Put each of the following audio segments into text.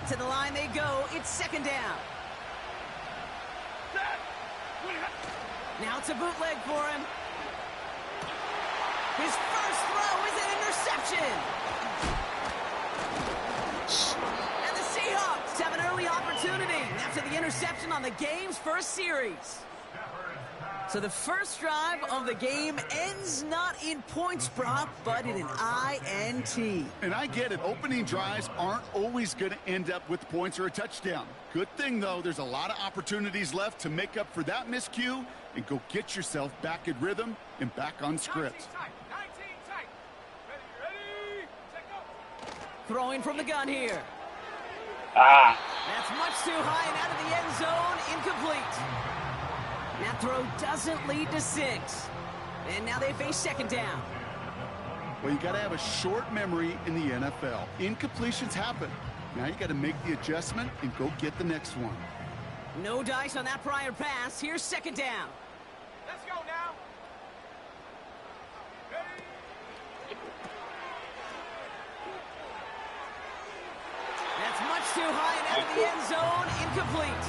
To the line they go. It's second down. Now it's a bootleg for him. His first throw is an interception. And the Seahawks have an early opportunity after the interception on the game's first series. So the first drive of the game ends not in points, Brock, but in an INT. And I get it. Opening drives aren't always going to end up with points or a touchdown. Good thing, though, there's a lot of opportunities left to make up for that miscue and go get yourself back in rhythm and back on script. 19 tight. Ready, take go. Throwing from the gun here. That's much too high and out of the end zone. Incomplete. That throw doesn't lead to 6. And now they face second down. Well, you got to have a short memory in the NFL. Incompletions happen. Now you got to make the adjustment and go get the next one. No dice on that prior pass. Here's second down. Let's go now. Ready. That's much too high and out of the end zone. Incomplete.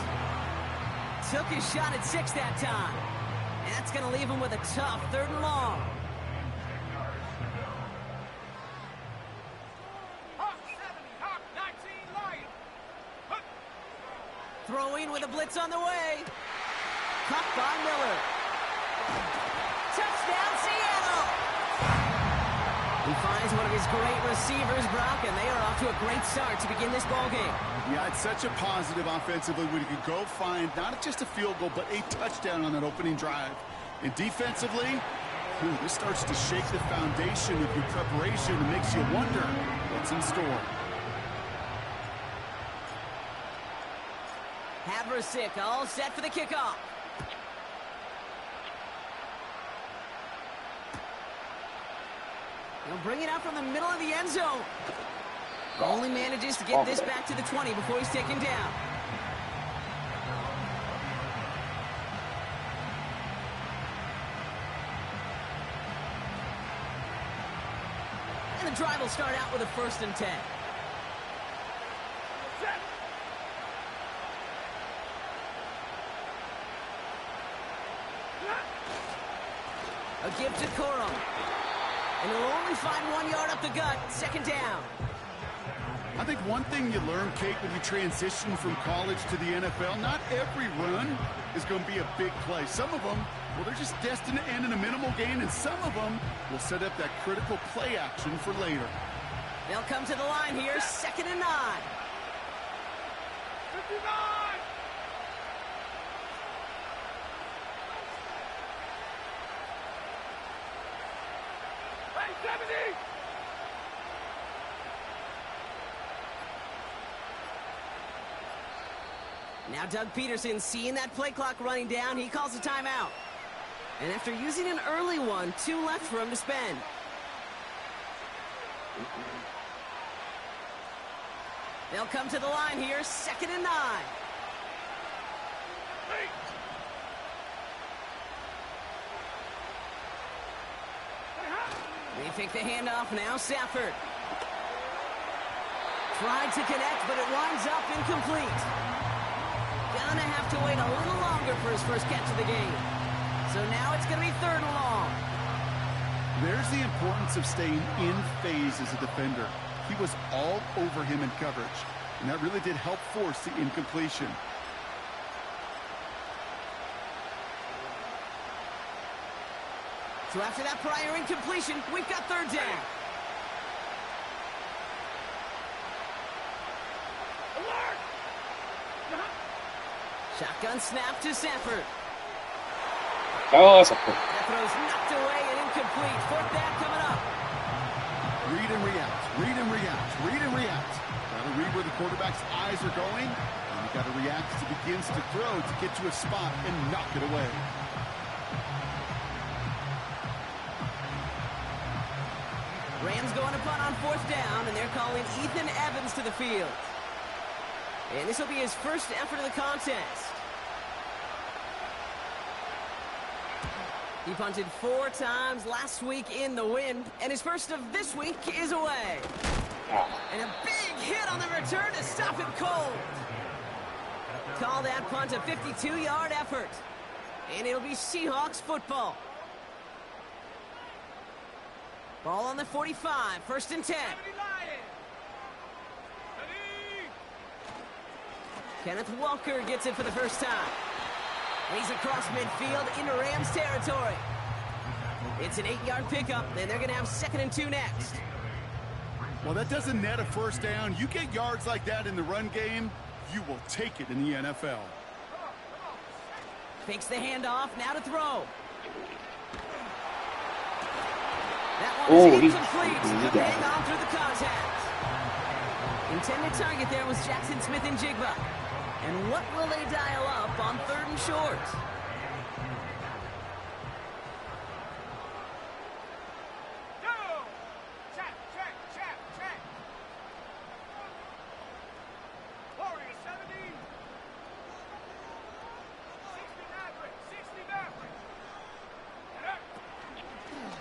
Took his shot at 6 that time. And that's going to leave him with a tough 3rd and long. Hawk 70, Hawk 19, Lion. Hook. Throwing with a blitz on the way. Caught by Miller. Touchdown, Seattle! He finds one of his great receivers, Brock, and they are off to a great start to begin this ballgame. Yeah, it's such a positive offensively when you can go find not just a field goal, but a touchdown on that opening drive. And defensively, this starts to shake the foundation of your preparation and makes you wonder what's in store. Haversick all set for the kickoff. He'll bring it out from the middle of the end zone. Only manages to get this back to the 20 before he's taken down. And the drive will start out with a 1st and 10. A give to Corum. And he'll only find 1 yard up the gut. Second down. I think one thing you learn, Kate, when you transition from college to the NFL, not every run is going to be a big play. Some of them, well, they're just destined to end in a minimal gain, and some of them will set up that critical play action for later. They'll come to the line here, 2nd and 9. 59. Hey, 70. Now Doug Peterson, seeing that play clock running down, he calls a timeout. And after using an early one, 2 left for him to spend. They'll come to the line here, 2nd and 9. They take the handoff now, Safford. Tried to connect, but it winds up incomplete. Gonna have to wait a little longer for his first catch of the game. So now it's gonna be 3rd and long. There's the importance of staying in phase as a defender. He was all over him in coverage, and that really did help force the incompletion. So after that prior incompletion, we've got 3rd down. Alert! Shotgun snap to Safford. Oh, that's a That throw's knocked away and incomplete. 4th down coming up. Read and react, read and react, read and react. Got to read where the quarterback's eyes are going, and you got to react as he begins to throw to get to a spot and knock it away. Rams going to punt on 4th down, and they're calling Ethan Evans to the field. And this will be his first effort of the contest. He punted 4 times last week in the win, and his first of this week is away. And a big hit on the return to stop him cold. Call that punt a 52-yard effort. And it'll be Seahawks football. Ball on the 45, 1st and 10. Kenneth Walker gets it for the first time. And he's across midfield into Rams territory. It's an 8-yard pickup, and they're going to have 2nd and 2 next. Well, that doesn't net a first down. You get yards like that in the run game, you will take it in the NFL. Fakes the handoff, now to throw. That one is incomplete. Good hang on through the contact. Intended target there was Jackson Smith and Jigba. And what will they dial up on 3rd and short?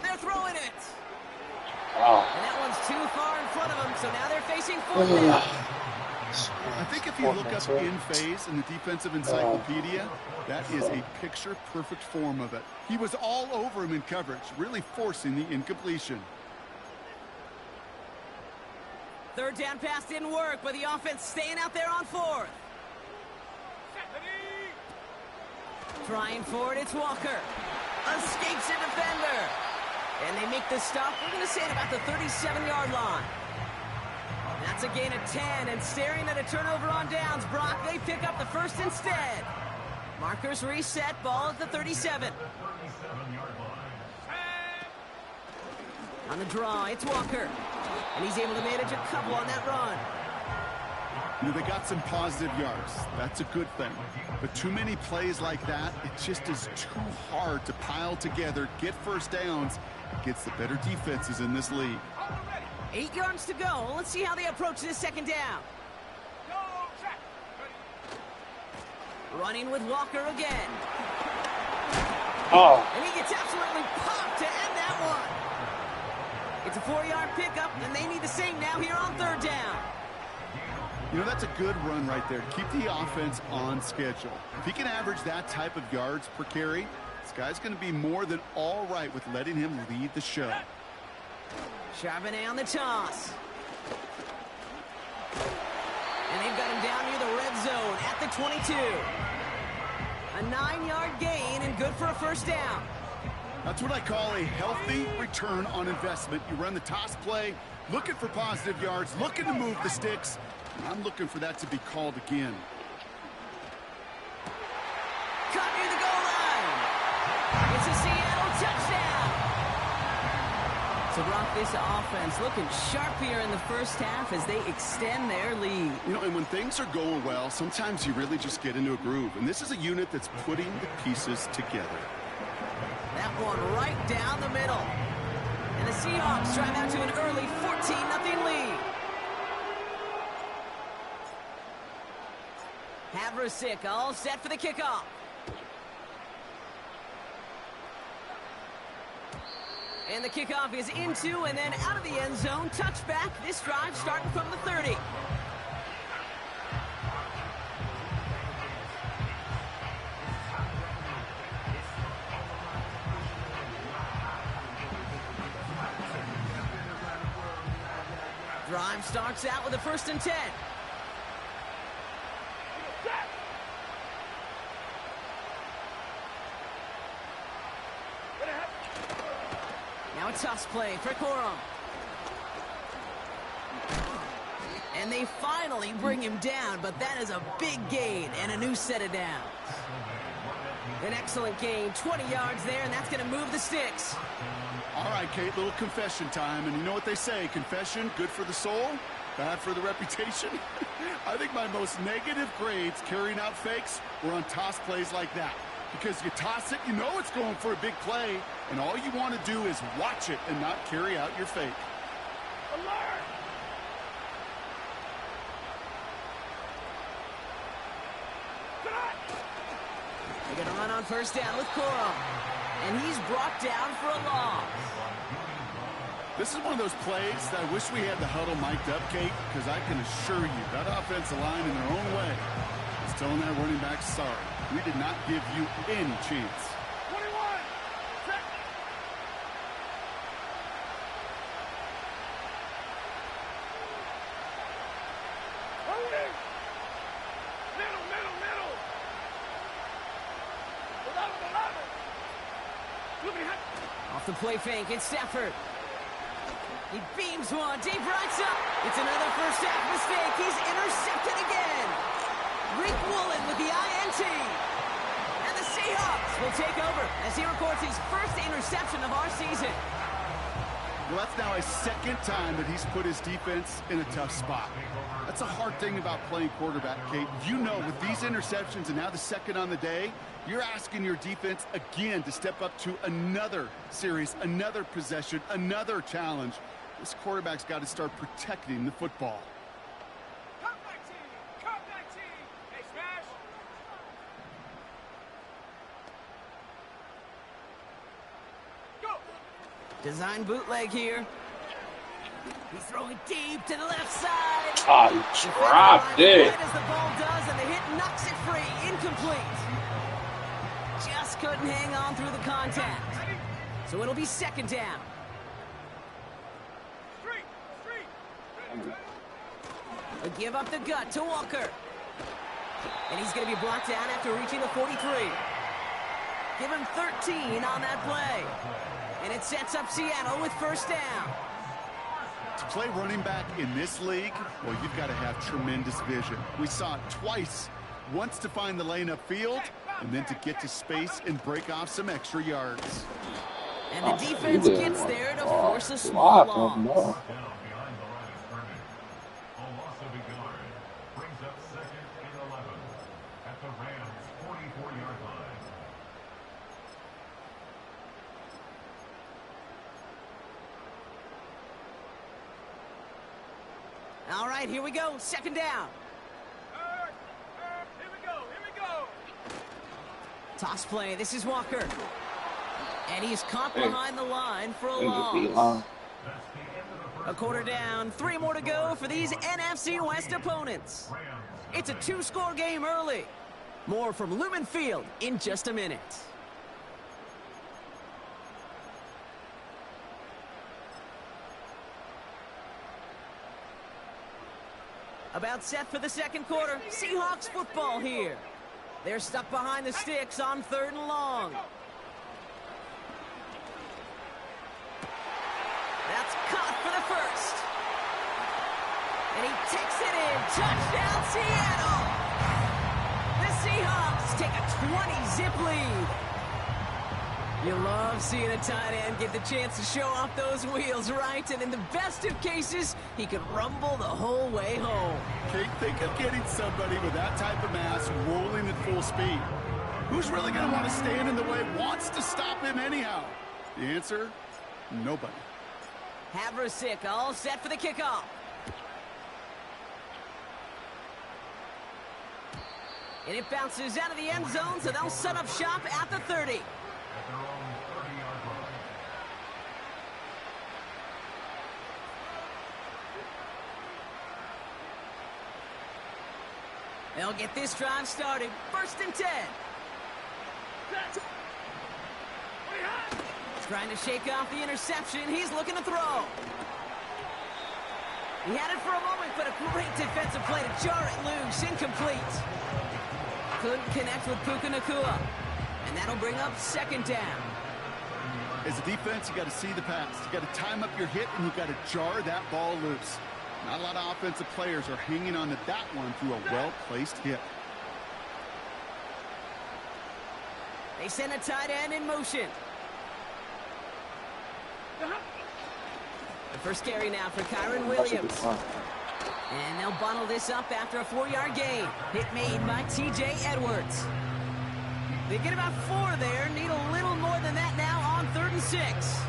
They're throwing it. Wow. And that one's too far in front of them, so now they're facing 4th down. I think if you look up in phase in the defensive encyclopedia, that is a picture-perfect form of it. He was all over him in coverage, really forcing the incompletion. 3rd down pass didn't work, but the offense staying out there on 4th. Trying for it, it's Walker. Escapes a defender. And they make the stop, we're going to say, at about the 37-yard line. That's a gain of 10, and staring at a turnover on downs, Brock, they pick up the 1st instead. Markers reset, ball at the 37. On the draw, it's Walker. And he's able to manage a couple on that run. You know, they got some positive yards. That's a good thing. But too many plays like that, it just is too hard to pile together, get first downs, against the better defenses in this league. 8 yards to go. Let's see how they approach this 2nd down. Running with Walker again. Oh. And he gets absolutely popped to end that one. It's a 4-yard pickup, and they need the same now here on 3rd down. You know, that's a good run right there to keep the offense on schedule. If he can average that type of yards per carry, this guy's going to be more than all right with letting him lead the show. Charbonnet on the toss. And they've got him down near the red zone at the 22. A 9-yard gain and good for a 1st down. That's what I call a healthy return on investment. You run the toss play, looking for positive yards, looking to move the sticks. I'm looking for that to be called again. Caught near the goal line. It's a Seattle touchdown. So, Brock, this offense looking sharp here in the 1st half as they extend their lead. You know, and when things are going well, sometimes you really just get into a groove. And this is a unit that's putting the pieces together. That one right down the middle. And the Seahawks drive out to an early 14-0 lead. Havrasik all set for the kickoff. And the kickoff is into and then out of the end zone. Touchback. This drive starting from the 30. Drive starts out with a 1st and 10. Now a toss play for Corum. And they finally bring him down, but that is a big gain and a new set of downs. An excellent gain, 20 yards there, and that's going to move the sticks. All right, Kate, little confession time. And you know what they say, confession, good for the soul, bad for the reputation. I think my most negative grades carrying out fakes were on toss plays like that. Because you toss it, you know it's going for a big play, and all you want to do is watch it and not carry out your fake. Alert! They're going to run on 1st down with Corum. And he's brought down for a loss. This is one of those plays that I wish we had the huddle mic'd up, Kate, because I can assure you that offensive line in their own way is telling that running back, sorry, we did not give you any chance. 21. Set. Holding. Middle, middle, middle. 11, 11. Look behind. Off the play fake, it's Stafford. He beams one, deep right side. It's another first half mistake. He's intercepted again. Rick Woolen with the INT. And the Seahawks will take over as he records his first interception of our season. Well, that's now a second time that he's put his defense in a tough spot. That's a hard thing about playing quarterback, Kate. You know, with these interceptions and now the second on the day, you're asking your defense again to step up to another series, another possession, another challenge. This quarterback's got to start protecting the football. Cut 19. Cut 19. Hey, smash. Go. Design bootleg here. He's throwing deep to the left side. Ah, he dropped it. Right as the ball does, and the hit knocks it free. Incomplete. Just couldn't hang on through the contact. So it'll be second down. A give up the gut to Walker. And he's going to be blocked down after reaching the 43. Give him 13 on that play. And it sets up Seattle with first down. To play running back in this league, well, you've got to have tremendous vision. We saw it twice. Once to find the lane upfield, and then to get to space and break off some extra yards. And the defense gets there to force a small loss. All right, here we go. Second down. Here we go. Here we go. Toss play. This is Walker. And he's caught behind the line for a loss. A quarter down. 3 more to go for these NFC West opponents. It's a 2-score game early. More from Lumen Field in just a minute. About set for the second quarter. Seahawks football here. They're stuck behind the sticks on 3rd and long. That's caught for the first. And he takes it in. Touchdown, Seattle. The Seahawks take a 20-zip lead. You love seeing a tight end get the chance to show off those wheels, right? And in the best of cases, he could rumble the whole way home. Kate, think of getting somebody with that type of mass rolling at full speed. Who's really going to want to stand in the way, wants to stop him anyhow? The answer, nobody. Havrasik all set for the kickoff. And it bounces out of the end zone, so they'll set up shop at the 30. They'll get this drive started. 1st and 10. Trying to shake off the interception. He's looking to throw. He had it for a moment, but a great defensive play to jar it loose. Incomplete. Couldn't connect with Puka Nacua. And that'll bring up 2nd down. As a defense, you got to see the pass. You got to time up your hit, and you got to jar that ball loose. Not a lot of offensive players are hanging on to that one through a well-placed hit. They send a tight end in motion. The first carry now for Kyron Williams. And they'll bottle this up after a 4-yard gain. Hit made by T.J. Edwards. They get about 4 there. Need a little more than that now on 3rd and 6.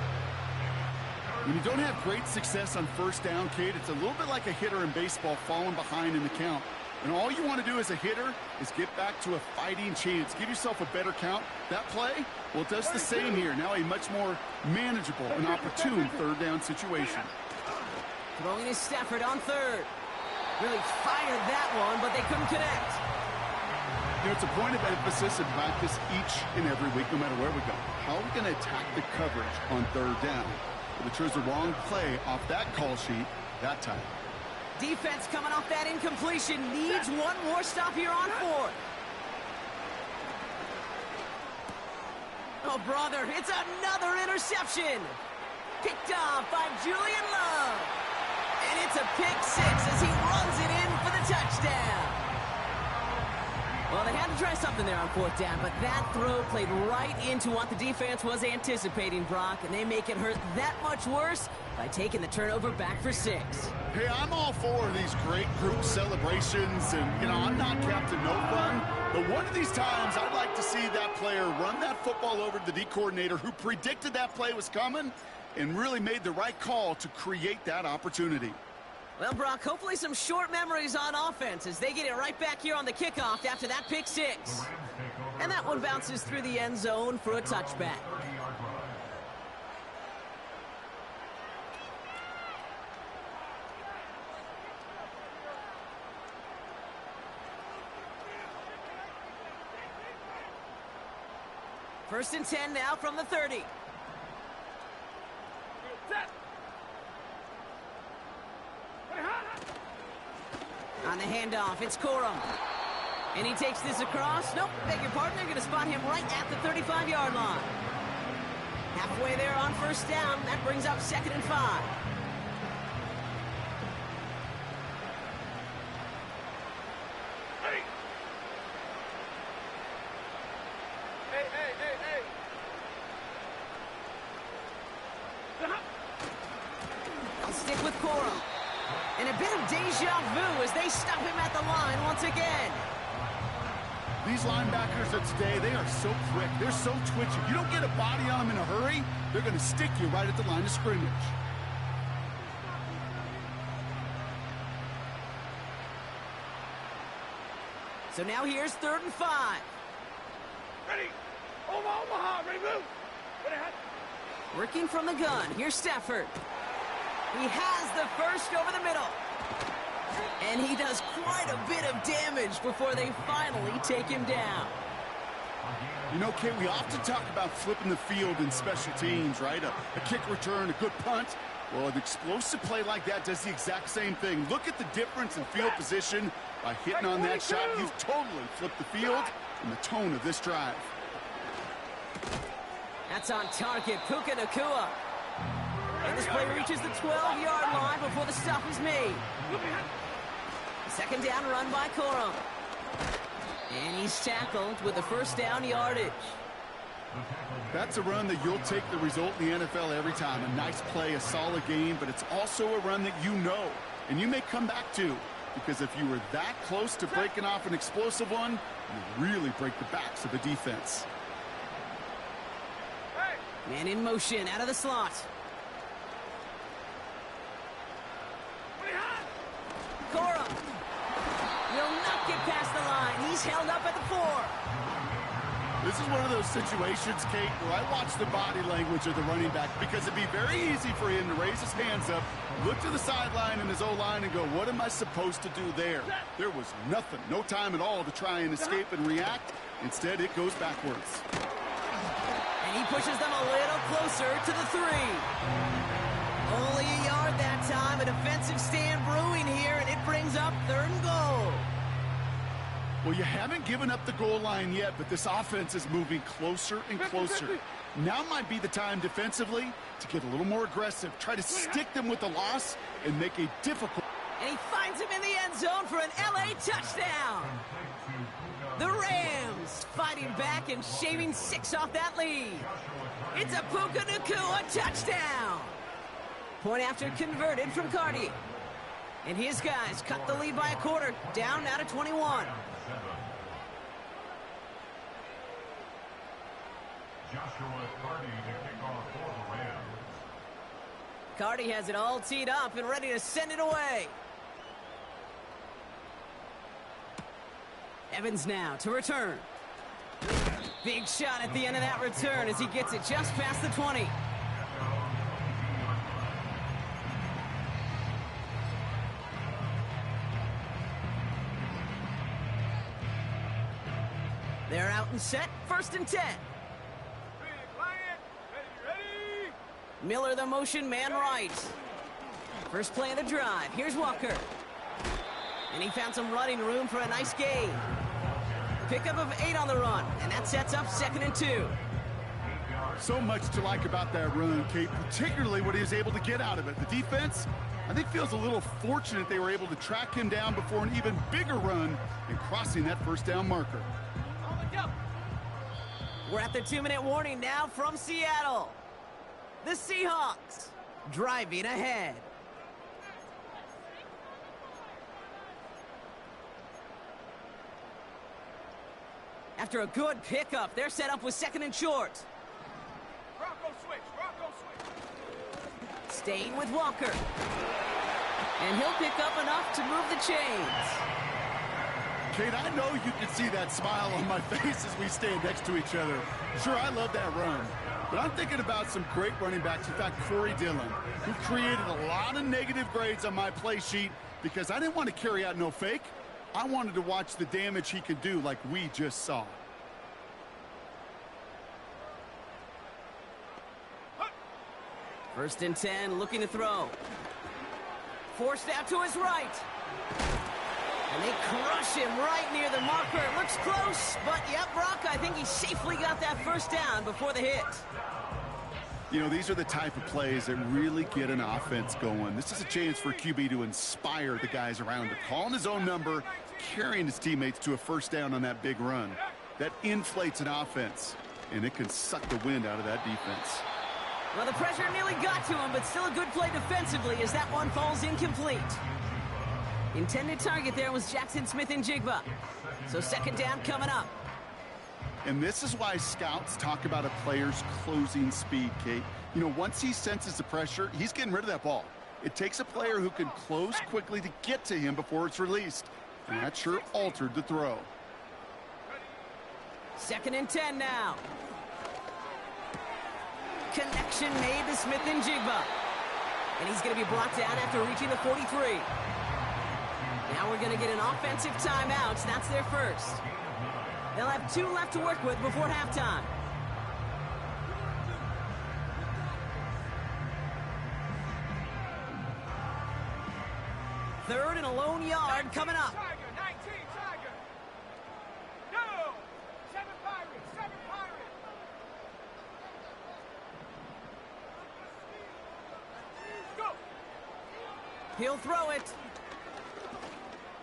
When you don't have great success on 1st down, Kate, it's a little bit like a hitter in baseball falling behind in the count. And all you want to do as a hitter is get back to a fighting chance. Give yourself a better count. That play, well, it does the same here. Now a much more manageable and opportune third down situation. Throwing is Stafford on third. Really fired that one, but they couldn't connect. You know, it's a point of emphasis in practice each and every week, no matter where we go. How are we going to attack the coverage on third down? But they chose the wrong play off that call sheet that time. Defense coming off that incompletion needs one more stop here on fourth. Oh, brother, it's another interception. Picked off by Julian Love. And it's a pick six as he runs it in for the touchdown. Well, they had to try something there on fourth down, but that throw played right into what the defense was anticipating, Brock, and they make it hurt that much worse by taking the turnover back for 6. Hey, I'm all for these great group celebrations, and, you know, I'm not Captain No Fun, but one of these times I'd like to see that player run that football over to the D coordinator who predicted that play was coming and really made the right call to create that opportunity. Well, Brock, hopefully some short memories on offense as they get it right back here on the kickoff after that pick six. And that one bounces through the end zone for a touchback. First and 10 now from the 30. On the handoff, it's Corum. And he takes this across. Nope, beg your pardon. They're going to spot him right at the 35-yard line. Halfway there on first down. That brings up 2nd and 5. They'll stick with Corum. And a bit of deja vu as they stop him at the line once again. These linebackers of today, they are so quick. They're so twitchy. You don't get a body on them in a hurry, they're going to stick you right at the line of scrimmage. So now here's 3rd and 5. Ready. Omaha, ready, move. Ready, hot. Working from the gun. Here's Stafford. He has the first over the middle. And he does quite a bit of damage before they finally take him down. You know, Kate, we often talk about flipping the field in special teams, right? A kick return, a good punt. Well, an explosive play like that does the exact same thing. Look at the difference in field position. By hitting on that shot, you've totally flipped the field and the tone of this drive. That's on target. Puka Nacua. And this play reaches the 12-yard line before the stop is made. Second down run by Corum. And he's tackled with the first down yardage. That's a run that you'll take the result in the NFL every time. A nice play, a solid game, but it's also a run that you know and you may come back to. Because if you were that close to breaking off an explosive one, you really break the backs of the defense. Man in motion out of the slot. Corum will not get past the line. He's held up at the 4. This is one of those situations, Kate, where I watch the body language of the running back because it'd be very easy for him to raise his hands up, look to the sideline and his O-line and go, what am I supposed to do there? There was nothing, no time at all to try and escape and react. Instead, it goes backwards. And he pushes them a little closer to the 3. Only a yard that time. A defensive stand brewing here, and it brings up 3rd and goal. Well, you haven't given up the goal line yet, but this offense is moving closer and closer. Now might be the time defensively to get a little more aggressive. Try to stick them with the loss and make a difficult... And he finds him in the end zone for an LA touchdown. The Rams fighting back and shaving 6 off that lead. It's a Puka Nacua touchdown. Point after converted from Cardi. And his guys cut the lead by a quarter, down now to 21. Cardi has it all teed up and ready to send it away. Evans now to return. Big shot at the end of that return as he gets it just past the 20. They're out and set, 1st and 10. Ready. Miller the motion man right. First play of the drive. Here's Walker. And he found some running room for a nice gain. Pickup of 8 on the run, and that sets up 2nd and 2. So much to like about that run, Kate, particularly what he was able to get out of it. The defense, I think, feels a little fortunate they were able to track him down before an even bigger run and crossing that 1st down marker. We're at the 2-minute warning now from Seattle. The Seahawks driving ahead. After a good pickup, they're set up with 2nd and short. Bronco switch. Staying with Walker. And he'll pick up enough to move the chains. Kate, I know you can see that smile on my face as we stand next to each other. Sure, I love that run. But I'm thinking about some great running backs. In fact, Corey Dillon, who created a lot of negative grades on my play sheet because I didn't want to carry out no fake. I wanted to watch the damage he could do like we just saw. First and 10, looking to throw. Forced out to his right. And they crush him right near the marker. It looks close, but yep, Brock, I think he safely got that 1st down before the hit. You know, these are the type of plays that really get an offense going. This is a chance for QB to inspire the guys around him. Calling his own number, carrying his teammates to a 1st down on that big run. That inflates an offense, and it can suck the wind out of that defense. Well, the pressure nearly got to him, but still a good play defensively as that one falls incomplete. Intended target there was Jackson Smith and Jigba. So 2nd down coming up. And this is why scouts talk about a player's closing speed, Kate. You know, once he senses the pressure, he's getting rid of that ball. It takes a player who can close quickly to get to him before it's released. And that sure altered the throw. 2nd and 10 now. Connection made to Smith and Jigba. And he's going to be brought down after reaching the 43. Now we're going to get an offensive timeout. That's their first. They'll have 2 left to work with before halftime. Third and a lone yard coming up. Tiger, 19, Tiger. Go. 7 Pirates. Go. He'll throw it.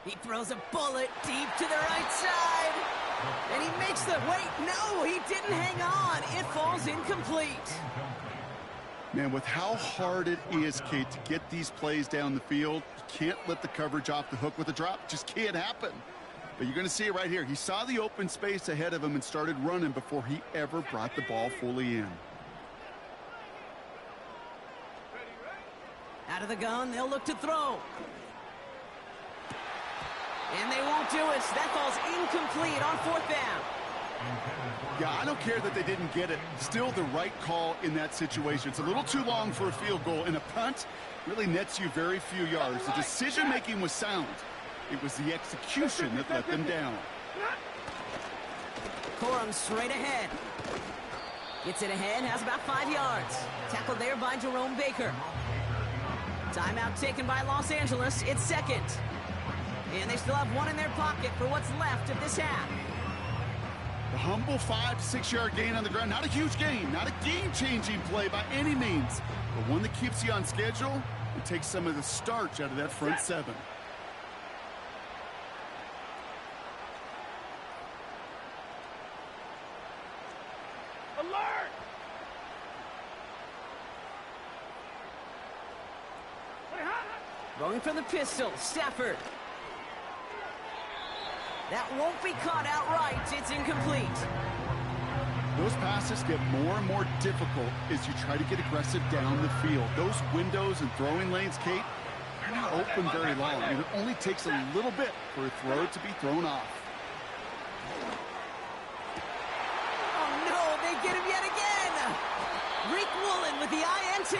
He throws a bullet deep to the right side. And he makes the... Wait, no, he didn't hang on. It falls incomplete. Man, with how hard it is, Kate, to get these plays down the field, you can't let the coverage off the hook with a drop. It just can't happen. But you're going to see it right here. He saw the open space ahead of him and started running before he ever brought the ball fully in. Out of the gun, they'll look to throw. And they won't do it. That falls incomplete on 4th down. Yeah, I don't care that they didn't get it. Still the right call in that situation. It's a little too long for a field goal, and a punt really nets you very few yards. The decision-making was sound. It was the execution that let them down. Corum straight ahead. Gets it ahead, has about 5 yards. Tackled there by Jerome Baker. Timeout taken by Los Angeles. It's 2nd. And they still have 1 in their pocket for what's left of this half. A humble 5 to 6 yard gain on the ground. Not a huge gain, not a game-changing play by any means, but one that keeps you on schedule and takes some of the starch out of that front 7. Alert! Going for the pistol, Stafford. That won't be caught outright. It's incomplete. Those passes get more and more difficult as you try to get aggressive down the field. Those windows and throwing lanes, Kate, they're not open very long, and it only takes a little bit for a throw to be thrown off. INT.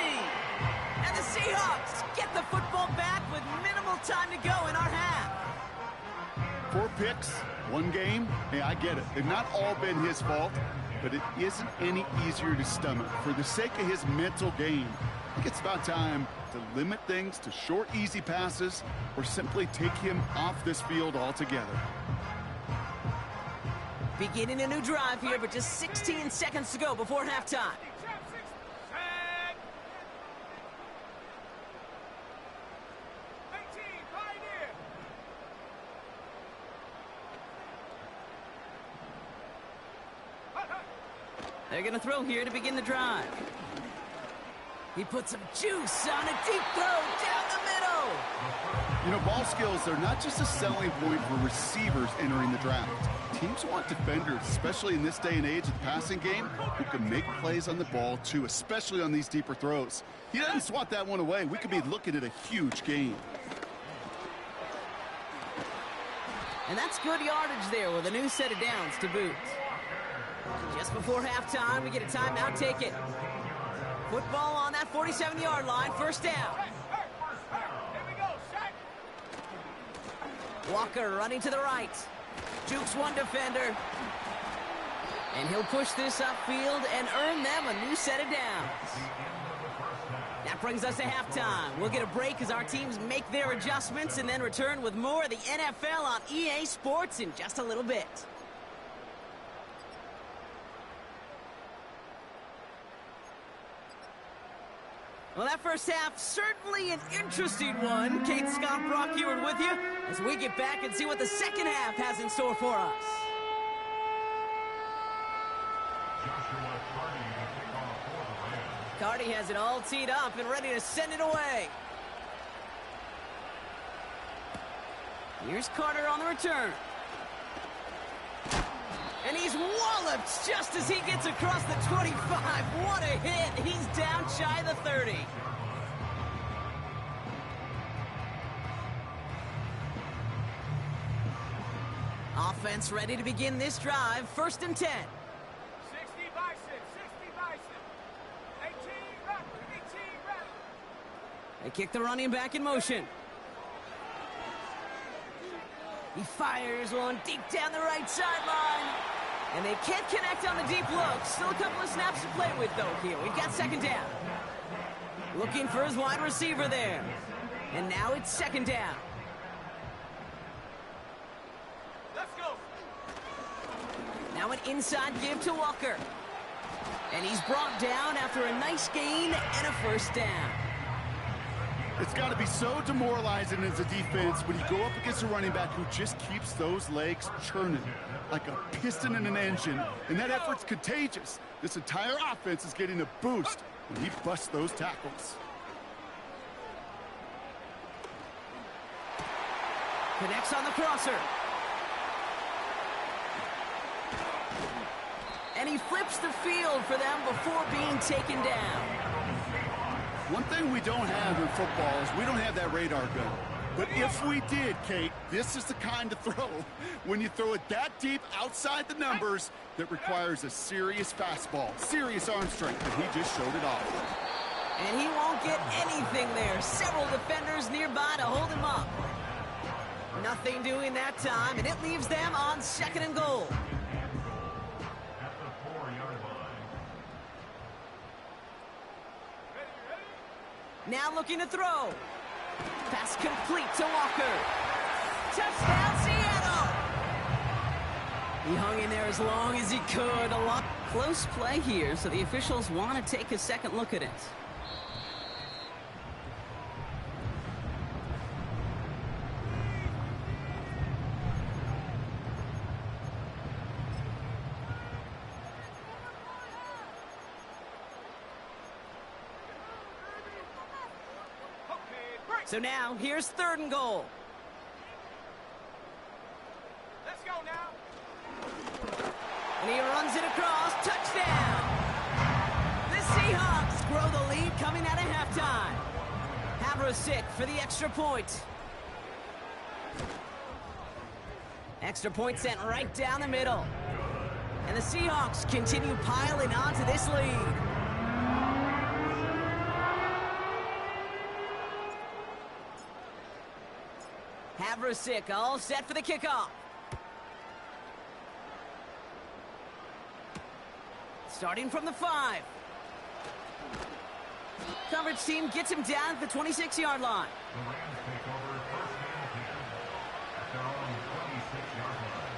And the Seahawks get the football back with minimal time to go in our half. 4 picks, 1 game. Hey, I get it. They've not all been his fault, but it isn't any easier to stomach. For the sake of his mental game, I think it's about time to limit things to short, easy passes or simply take him off this field altogether. Beginning a new drive here, but just 16 seconds to go before halftime. They're going to throw here to begin the drive. He puts some juice on a deep throw down the middle. You know, ball skills are not just a selling point for receivers entering the draft. Teams want defenders, especially in this day and age of the passing game, who can make plays on the ball, too, especially on these deeper throws. He doesn't swat that one away. We could be looking at a huge gain. And that's good yardage there with a new set of downs to boot. Just before halftime, we get a timeout taken. Football on that 47-yard line, first down. Here we go, Shaq. Walker running to the right. Jukes one defender. And he'll push this upfield and earn them a new set of downs. That brings us to halftime. We'll get a break as our teams make their adjustments and then return with more of the NFL on EA Sports in just a little bit. Well, that first half, certainly an interesting one. Kate Scott Brock here with you as we get back and see what the second half has in store for us. Cardi has it all teed up and ready to send it away. Here's Carter on the return. And he's walloped just as he gets across the 25. What a hit. He's down shy of the 30. Offense ready to begin this drive. First and 10. 60 bicep, 60 bicep. 18 rattle, 18 rattle. They kick the running back in motion. He fires one deep down the right sideline. And they can't connect on the deep look. Still a couple of snaps to play with, though, here. We've got second down. Looking for his wide receiver there. And now it's second down. Let's go. Now an inside give to Walker. And he's brought down after a nice gain and a first down. It's got to be so demoralizing as a defense when you go up against a running back who just keeps those legs churning like a piston in an engine, and that effort's contagious. This entire offense is getting a boost when he busts those tackles. Connects on the crosser. And he flips the field for them before being taken down. One thing we don't have in football is we don't have that radar gun. But if we did, Kate, this is the kind of throw, when you throw it that deep outside the numbers, that requires a serious fastball, serious arm strength, and he just showed it off. And he won't get anything there. Several defenders nearby to hold him up. Nothing doing that time, and it leaves them on second and goal. Now looking to throw. Pass complete to Walker. Touchdown, Seattle! He hung in there as long as he could. A lot close play here, so the officials want to take a second look at it. So now, here's third and goal. Let's go now. And he runs it across. Touchdown! The Seahawks grow the lead coming out of halftime. Havrasik for the extra point. Extra point sent right down the middle. And the Seahawks continue piling onto this lead. for 6, all set for the kickoff. Starting from the 5. Coverage team gets him down at the 26-yard line. The Rams take over first and 10 at their own 26-yard line.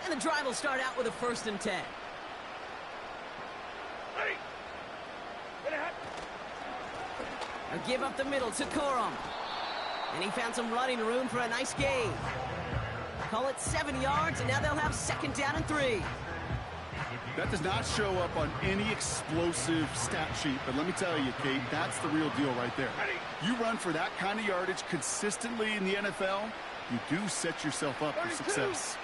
And the drive will start out with a 1st and 10. Ready. Get ahead. They'll give up the middle to Corum. And he found some running room for a nice gain. Call it 7 yards, and now they'll have 2nd down and 3. That does not show up on any explosive stat sheet, but let me tell you, Kate, that's the real deal right there. You run for that kind of yardage consistently in the NFL, you do set yourself up for success.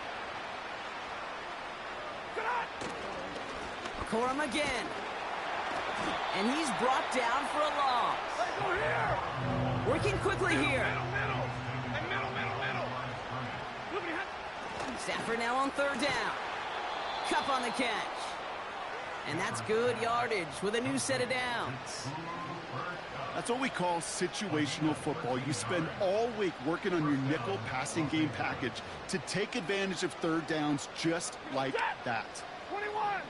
Corum again. And he's brought down for a loss. Let's go here. Working quickly here. Middle. And middle. Look ahead. Stafford now on 3rd down. Cup on the catch. And that's good yardage with a new set of downs. That's what we call situational football. You spend all week working on your nickel passing game package to take advantage of 3rd downs just like that. 21.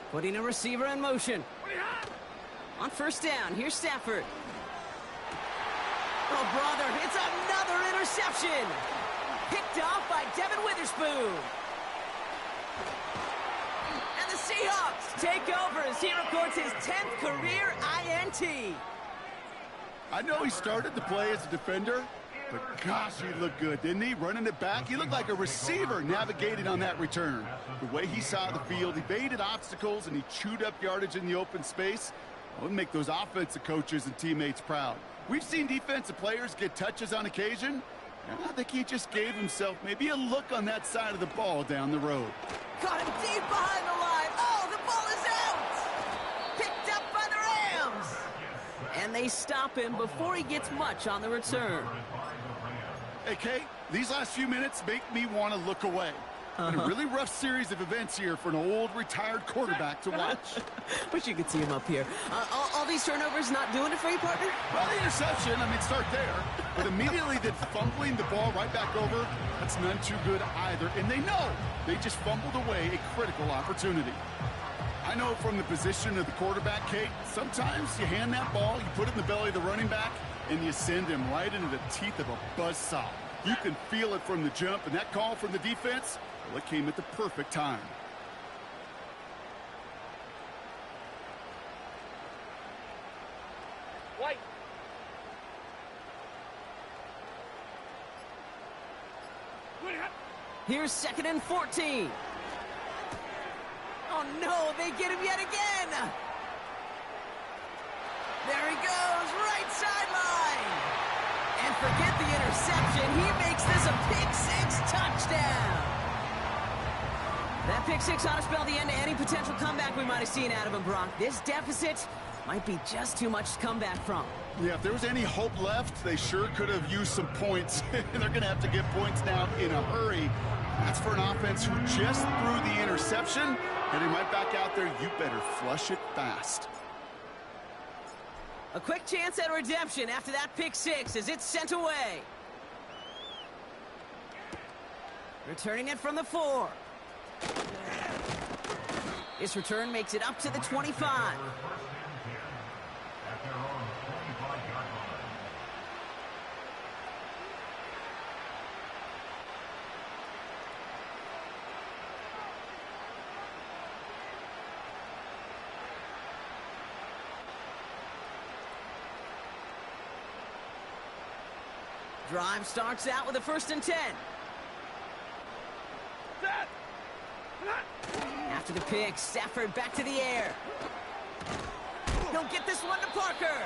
Putting a receiver in motion. On 1st down, here's Stafford. Oh, brother, it's another interception. Picked off by Devin Witherspoon. And the Seahawks take over as he records his 10th career INT. I know he started to play as a defender, but gosh, he looked good, didn't he? Running it back, he looked like a receiver navigating on that return. The way he saw the field, evaded obstacles, and he chewed up yardage in the open space. It would make those offensive coaches and teammates proud. We've seen defensive players get touches on occasion, and I think he just gave himself maybe a look on that side of the ball down the road. Caught him deep behind the line. Oh, the ball is out. Picked up by the Rams. And they stop him before he gets much on the return. Hey, Kate, these last few minutes make me want to look away. And a really rough series of events here for an old retired quarterback to watch. Wish you could see him up here. All these turnovers not doing it for you, partner? Well, the interception, start there. But immediately then fumbling the ball right back over, that's none too good either. And they know they just fumbled away a critical opportunity. I know from the position of the quarterback, Kate, sometimes you hand that ball, you put it in the belly of the running back, and you send him right into the teeth of a buzzsaw. You can feel it from the jump, and that call from the defense, well, it came at the perfect time. White. Here's 2nd and 14. Oh, no, they get him yet again. There he goes, right sideline. And forget the interception. He makes this a pick-6 touchdown. That pick-6 ought to spell the end to any potential comeback we might have seen out of him, Brock. This deficit might be just too much to come back from. Yeah, if there was any hope left, they sure could have used some points. They're going to have to get points now in a hurry. That's for an offense who just threw the interception. Getting right back out there, you better flush it fast. A quick chance at redemption after that pick-6 as it's sent away. Returning it from the 4. This return makes it up to the 25. Drive starts out with a 1st and 10. After the pick, Stafford back to the air. He'll get this one to Parker.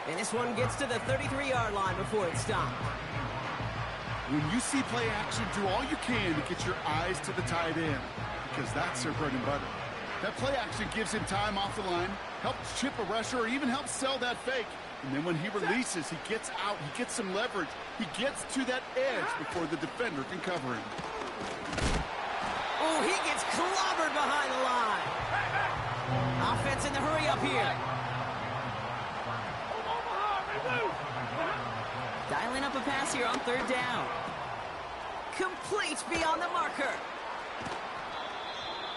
And this one gets to the 33-yard line before it stopped. When you see play action, do all you can to get your eyes to the tight end, because that's their bread and butter. That play action gives him time off the line, helps chip a rusher, or even helps sell that fake. And then when he releases, he gets out, he gets some leverage. He gets to that edge before the defender can cover him. Oh, he gets clobbered behind the line. Offense in the hurry up here. Dialing up a pass here on 3rd down. Complete beyond the marker.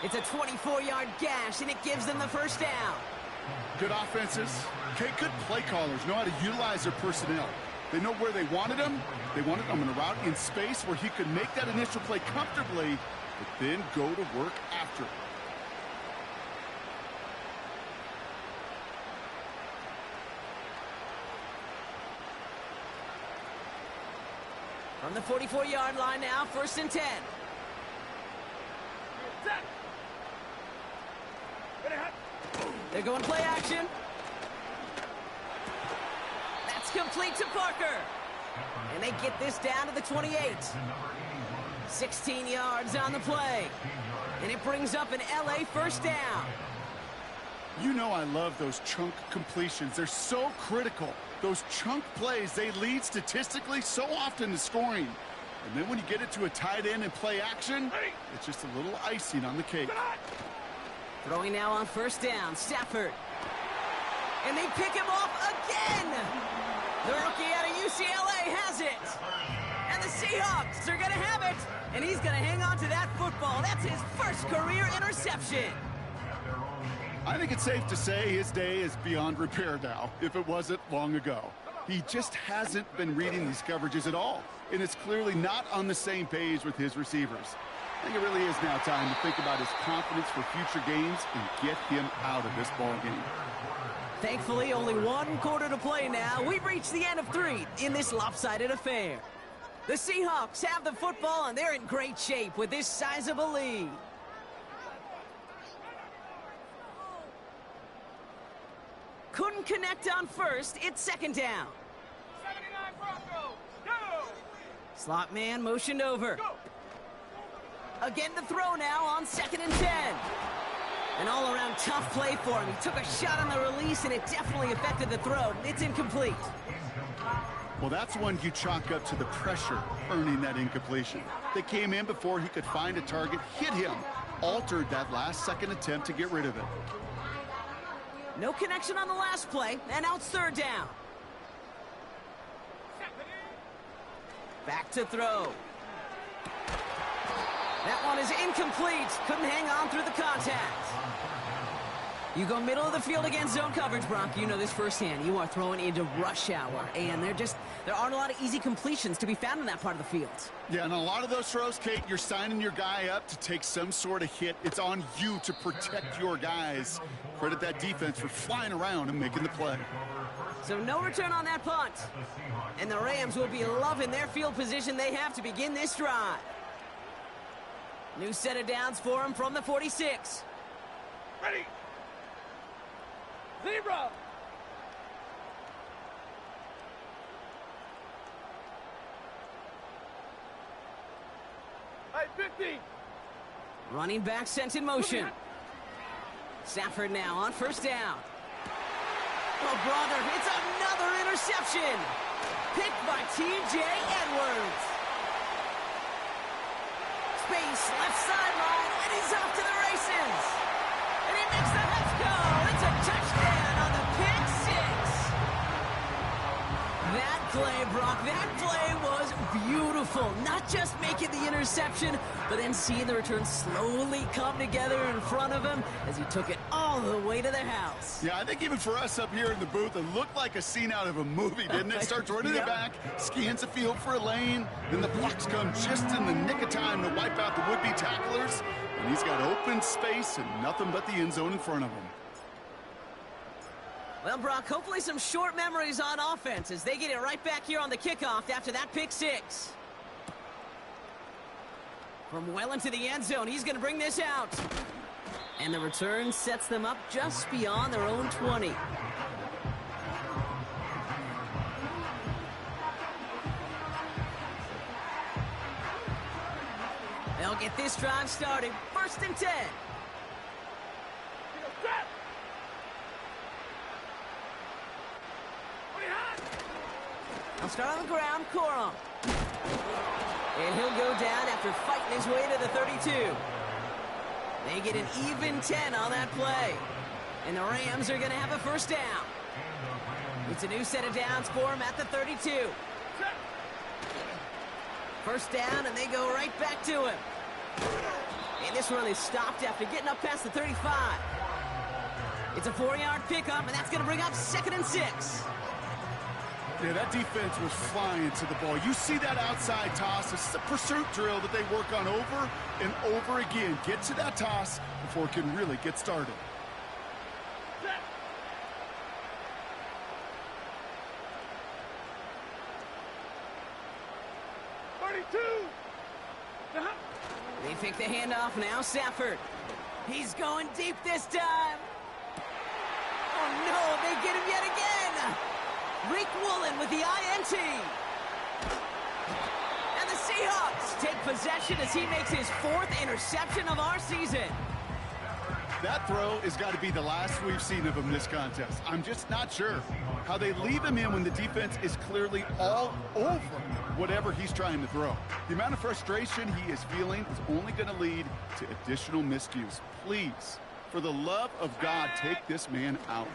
It's a 24-yard gash, and it gives them the first down. Good offenses. Okay, good play callers know how to utilize their personnel. They know where they wanted him. They wanted him in a route in space where he could make that initial play comfortably, but then go to work after. From the 44-yard line now, 1st and 10. They're going play action. That's complete to Parker. And they get this down to the 28. 16 yards on the play. And it brings up an LA first down. You know I love those chunk completions. They're so critical. Those chunk plays, they lead statistically so often to scoring. And then when you get it to a tight end and play action, it's just a little icing on the cake. Throwing now on 1st down, Stafford. And they pick him off again. The rookie out of UCLA has it. And the Seahawks are going to have it. And he's going to hang on to that football. That's his first career interception. I think it's safe to say his day is beyond repair now, if it wasn't long ago. He just hasn't been reading these coverages at all, and it's clearly not on the same page with his receivers. I think it really is now time to think about his confidence for future games and get him out of this ball game. Thankfully, only 1 quarter to play now. We've reached the end of 3 in this lopsided affair. The Seahawks have the football, and they're in great shape with this sizable lead. Couldn't connect on 1st. It's 2nd down. 79 Broncos, go! Slot man motioned over. Go! Again the throw now on 2nd and 10. An all-around tough play for him. He took a shot on the release, and it definitely affected the throw. It's incomplete. Well, that's one you chalk up to the pressure earning that incompletion. They came in before he could find a target, hit him, altered that last-second attempt to get rid of it. No connection on the last play, and now it's 3rd down. Back to throw. That one is incomplete. Couldn't hang on through the contact. You go middle of the field against zone coverage, Brock. You know this firsthand. You are throwing into rush hour, and there aren't a lot of easy completions to be found in that part of the field. Yeah, and a lot of those throws, Kate, you're signing your guy up to take some sort of hit. It's on you to protect your guys. Credit that defense for flying around and making the play. So no return on that punt. And the Rams will be loving their field position they have to begin this drive. New set of downs for them from the 46. Ready! Zebra! Hey, 50! Running back sent in motion. Stafford now on 1st down. Oh, brother, it's another interception. Picked by T.J. Edwards. Space, left sideline, and he's off to the races. And he makes the let's go. It's a touchdown on the pick 6. That play, Brock, that play was beautiful. Not just making the interception, but then seeing the return slowly come together in front of him as he took it all the way to the house. Yeah, I think even for us up here in the booth, it looked like a scene out of a movie, didn't it? Starts running it back, scans the field for a lane, then the blocks come just in the nick of time to wipe out the would-be tacklers, and he's got open space and nothing but the end zone in front of him. Well, Brock, hopefully some short memories on offense as they get it right back here on the kickoff after that pick 6. From well into the end zone, he's going to bring this out. And the return sets them up just beyond their own 20. They'll get this drive started. 1st and 10. I'll start on the ground, Corum. And he'll go down after fighting his way to the 32. They get an even 10 on that play. And the Rams are going to have a first down. It's a new set of downs for him at the 32. First down, and they go right back to him. And this one is stopped after getting up past the 35. It's a 4-yard pickup, and that's going to bring up 2nd and 6. Yeah, that defense was flying to the ball. You see that outside toss. This is a pursuit drill that they work on over and over again. Get to that toss before it can really get started. They pick the handoff now, Stafford. He's going deep this time. Oh, no, they get him yet again. Rick Woolen with the INT. And the Seahawks take possession as he makes his 4th interception of our season. That throw has got to be the last we've seen of him this contest. I'm just not sure how they leave him in when the defense is clearly all over whatever he's trying to throw. The amount of frustration he is feeling is only going to lead to additional miscues. Please, for the love of God, take this man out.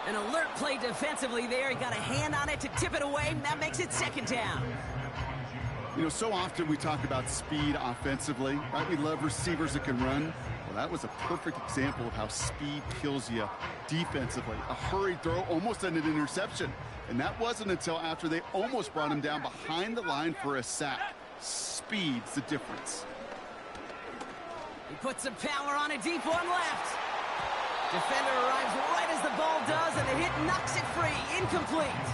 An alert play defensively there. He got a hand on it to tip it away, and that makes it 2nd down. You know, so often we talk about speed offensively, right? We love receivers that can run. Well, that was a perfect example of how speed kills you defensively. A hurried throw, almost an interception. And that wasn't until after they almost brought him down behind the line for a sack. Speed's the difference. He puts some power on a deep one left. Defender arrives right as the ball does, and the hit knocks it free. Incomplete.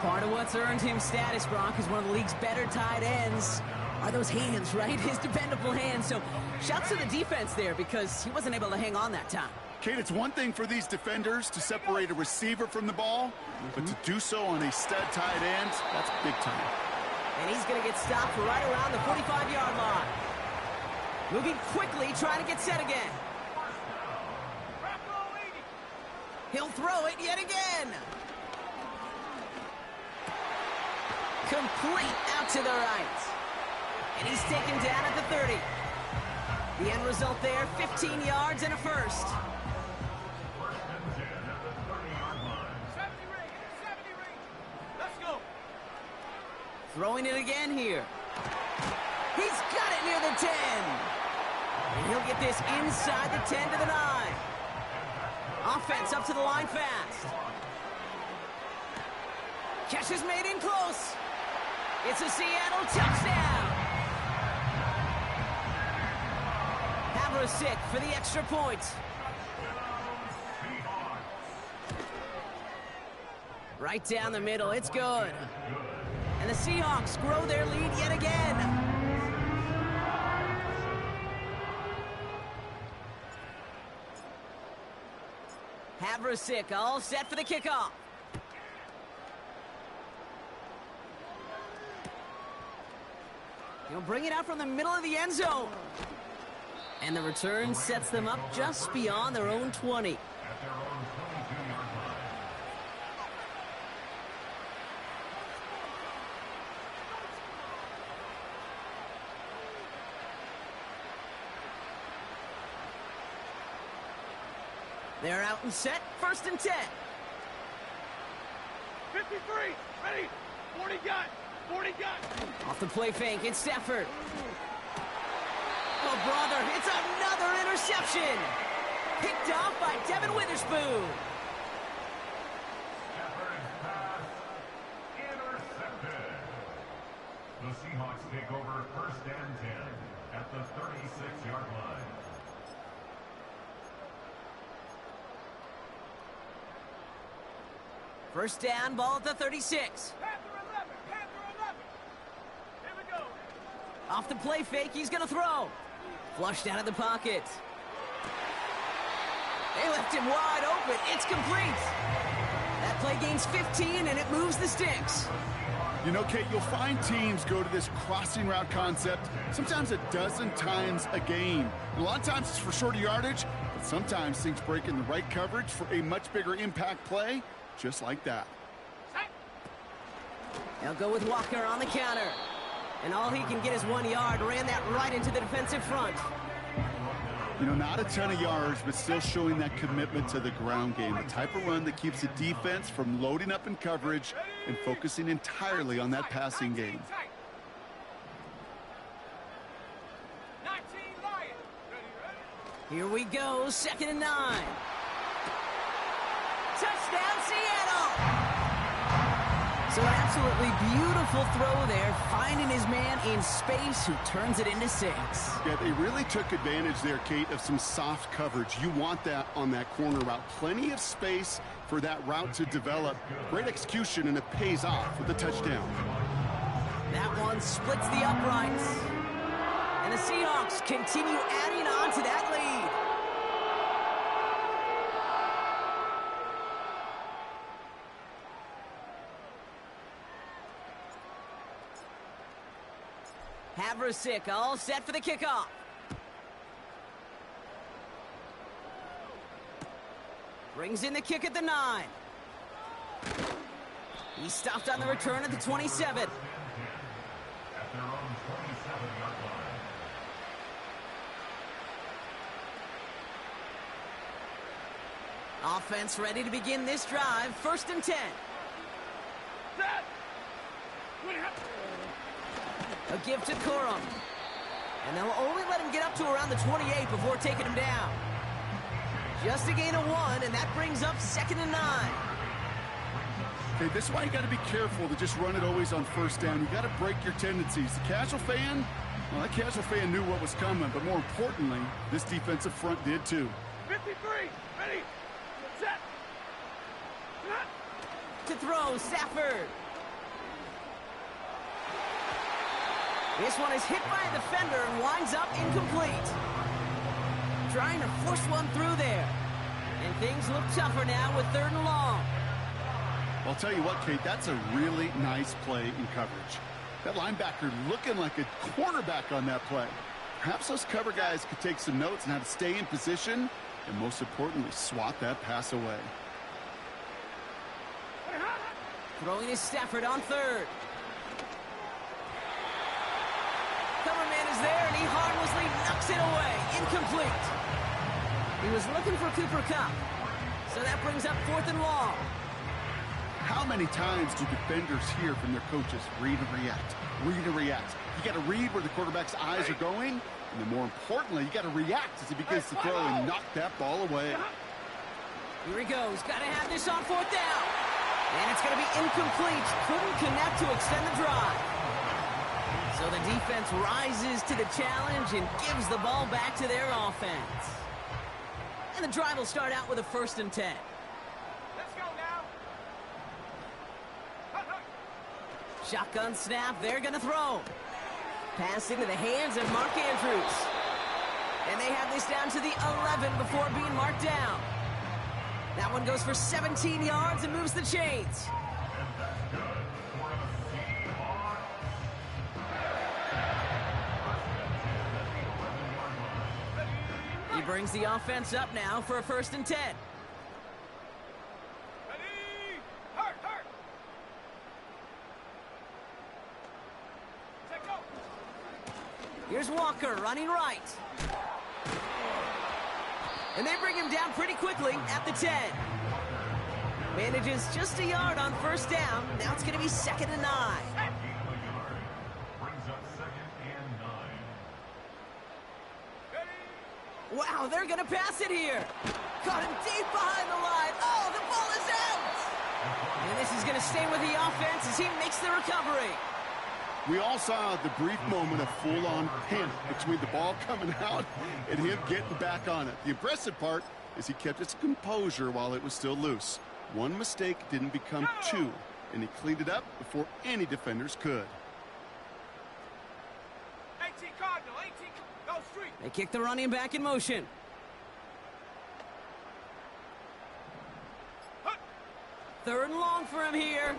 Part of what's earned him status, Brock, is one of the league's better tight ends. Are those hands, right? His dependable hands. So shouts to the defense there because he wasn't able to hang on that time. Kate, it's one thing for these defenders to separate a receiver from the ball, but to do so on a stud tight end, that's big time. And he's going to get stopped right around the 45-yard line. Moving quickly, trying to get set again. He'll throw it yet again. Complete out to the right. And he's taken down at the 30. The end result there, 15 yards and a first. 70 ring. Let's go. Throwing it again here. He's got it near the 10. And he'll get this inside the 10 to the 9. Offense up to the line fast. Catch is made in close. It's a Seattle touchdown. Haversick for the extra point. Right down the middle, it's good. And the Seahawks grow their lead yet again. Haversick all set for the kickoff. He'll bring it out from the middle of the end zone. And the return sets them up just beyond their own 20. At their own 22-yard line. They're out and set, 1st and 10. 53. Ready. 40 gun. 40 gun. Off the play fake, it's Stafford. Oh, brother, it's another interception. Picked off by Devin Witherspoon. Stafford's pass intercepted. The Seahawks take over 1st and 10 at the 36-yard line. First down, ball at the 36. Panther 11. Panther 11. Here we go. Off the play fake, he's going to throw. Flushed out of the pocket. They left him wide open. It's complete. That play gains 15, and it moves the sticks. You know, Kate, you'll find teams go to this crossing route concept sometimes a dozen times a game. And a lot of times it's for shorter yardage, but Sometimes things break in the right coverage for a much bigger impact play, just like that. They'll go with Walker on the counter. And all he can get is 1 yard. Ran that right into the defensive front. You know, not a ton of yards, but still showing that commitment to the ground game. The type of run that keeps the defense from loading up in coverage and focusing entirely on that passing game. 19 Lions. Here we go, 2nd and 9. Touchdown, Seattle! So an absolutely beautiful throw there, finding his man in space who turns it into 6. Yeah, they really took advantage there, Kate, of some soft coverage. You want that on that corner route. Plenty of space for that route to develop. Great execution, and it pays off with a touchdown. That one splits the uprights. And the Seahawks continue adding on to that lead. Haversick all set for the kickoff. Brings in the kick at the 9. He stopped on the return at the 27. At their own 27-yard line. Offense ready to begin this drive. 1st and 10. Set. A give to Corum. And they'll only let him get up to around the 28 before taking him down. Just a gain of 1, and that brings up 2nd and 9. Okay, this is why you got to be careful to just run it always on 1st down. You got to break your tendencies. The casual fan, well, that casual fan knew what was coming, but more importantly, this defensive front did too. 53. Ready. Set. To throw, Stafford. This one is hit by a defender and winds up incomplete. Trying to force one through there. And things look tougher now with 3rd and long. I'll tell you what, Kate, that's a really nice play in coverage. That linebacker looking like a cornerback on that play. Perhaps those cover guys could take some notes on how to stay in position and, most importantly, swat that pass away. Throwing is Stafford on 3rd. Cover man is there, and he harmlessly knocks it away. Incomplete. He was looking for Cooper Kupp. So that brings up 4th and long. How many times do defenders hear from their coaches, read and react, read and react? You got to read where the quarterback's eyes are going, and then more importantly, you got to react as he begins to throw and knock that ball away. Here he goes. Got to have this on 4th down. And it's going to be incomplete. Couldn't connect to extend the drive. So the defense rises to the challenge and gives the ball back to their offense. And the drive will start out with a 1st and 10. Let's go now. Shotgun snap. They're going to throw. Pass into the hands of Mark Andrews. And they have this down to the 11 before being marked down. That one goes for 17 yards and moves the chains. He brings the offense up now for a 1st and 10. Ready. Hurt. Take go. Here's Walker running right. And they bring him down pretty quickly at the 10. Manages just a yard on 1st down. Now it's going to be 2nd and 9. Brings up 2nd and 9. Wow, they're going to pass it here. Caught him deep behind the line. Oh, the ball is out. And this is going to stay with the offense as he makes the recovery. We all saw the brief moment of full-on panic between the ball coming out and him getting back on it. The impressive part is he kept his composure while it was still loose. One mistake didn't become 2, and he cleaned it up before any defenders could. 18 Cardinal. 18. Go street. They kick the running back in motion. Hut. 3rd and long for him here.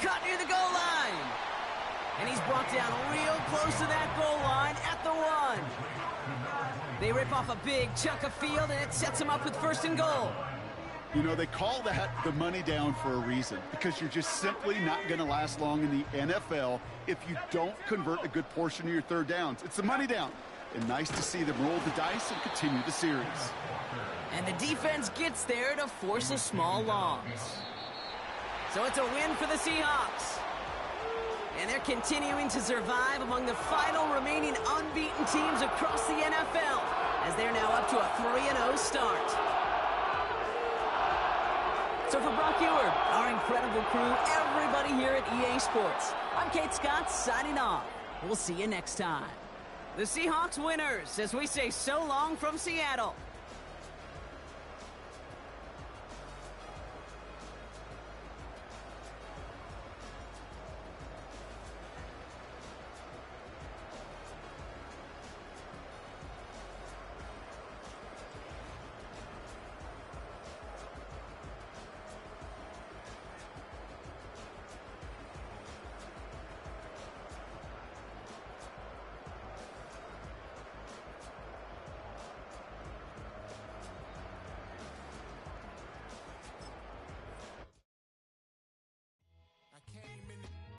Cut near the goal line. And he's brought down real close to that goal line at the 1. They rip off a big chunk of field, and it sets them up with 1st and goal. You know, they call that the money down for a reason, because you're just simply not going to last long in the NFL if you don't convert a good portion of your 3rd downs. It's the money down. And nice to see them roll the dice and continue the series. And the defense gets there to force a small loss. So it's a win for the Seahawks. And they're continuing to survive among the final remaining unbeaten teams across the NFL, as they're now up to a 3-0 start. So for Brock Eward, our incredible crew, everybody here at EA Sports, I'm Kate Scott signing off. We'll see you next time. The Seahawks winners, as we say so long from Seattle.